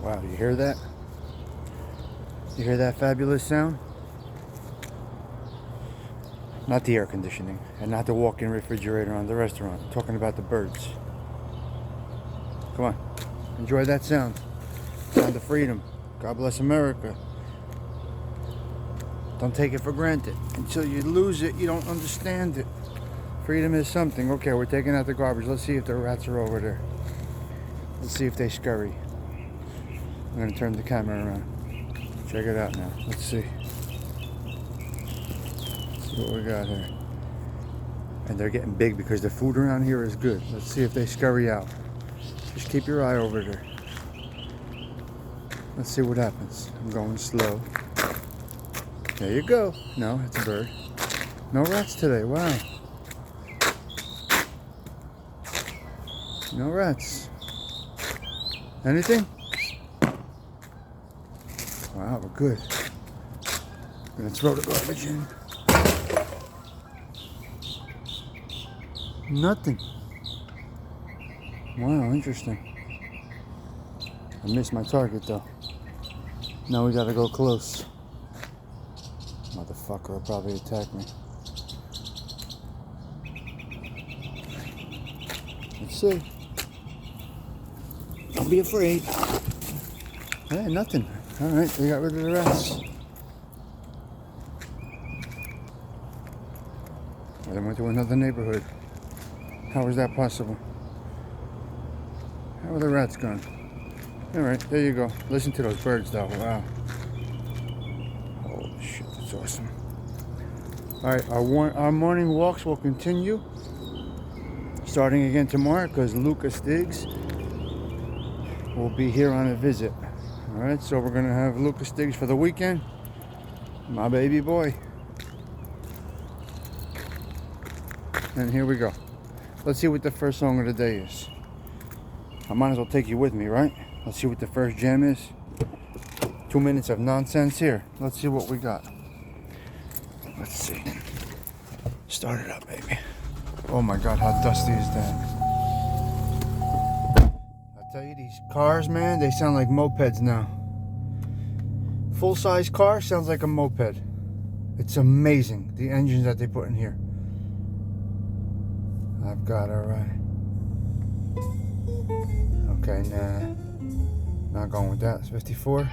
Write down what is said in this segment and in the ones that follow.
Wow, you hear that? You hear that fabulous sound? Not the air conditioning and not the walk-in refrigerator on the restaurant. I'm talking about the birds. Come on, enjoy that sound. Sound of freedom. God bless America. Don't take it for granted. Until you lose it, you don't understand it. Freedom is something. Okay, we're taking out the garbage. Let's see if the rats are over there. Let's see if they scurry. I'm going to turn the camera around. Check it out now. Let's see. Let's see what we got here. And they're getting big because the food around here is good. Let's see if they scurry out. Just keep your eye over there. Let's see what happens. I'm going slow. There you go. No, it's a bird. No rats today. Wow. No rats. Anything? Wow, we're good. I'm gonna throw the garbage in. Nothing. Wow, interesting. I missed my target though. Now we gotta go close. Motherfucker will probably attack me. Let's see. Don't be afraid. Hey, nothing. Alright, we got rid of the rats. I went to another neighborhood. How is that possible? How are the rats gone? Alright, there you go. Listen to those birds though. Wow. Holy shit, that's awesome. Alright, our morning walks will continue. Starting again tomorrow because Luca Stiggs will be here on a visit. Alright, so we're going to have Luca Stiggs for the weekend. My baby boy. And here we go. Let's see what the first song of the day is. I might as well take you with me, right? Let's see what the first jam is. 2 minutes of nonsense here. Let's see what we got. Let's see. Start it up, baby. Oh my God, how dusty is that? I tell you, these cars, man, they sound like mopeds now. Full-size car sounds like a moped. It's amazing, the engines that they put in here. I've got it right. Okay, nah. Not going with that. It's 54.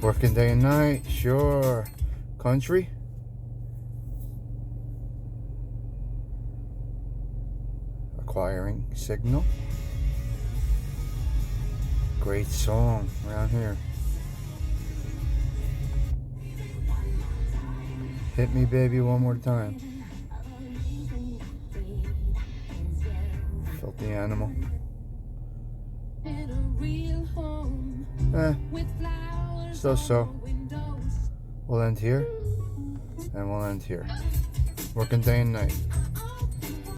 Working day and night, sure. Country. Acquiring signal. Great song around here. Hit me, baby, one more time. Filthy animal. So. We'll end here, and we'll end here. Working day and night.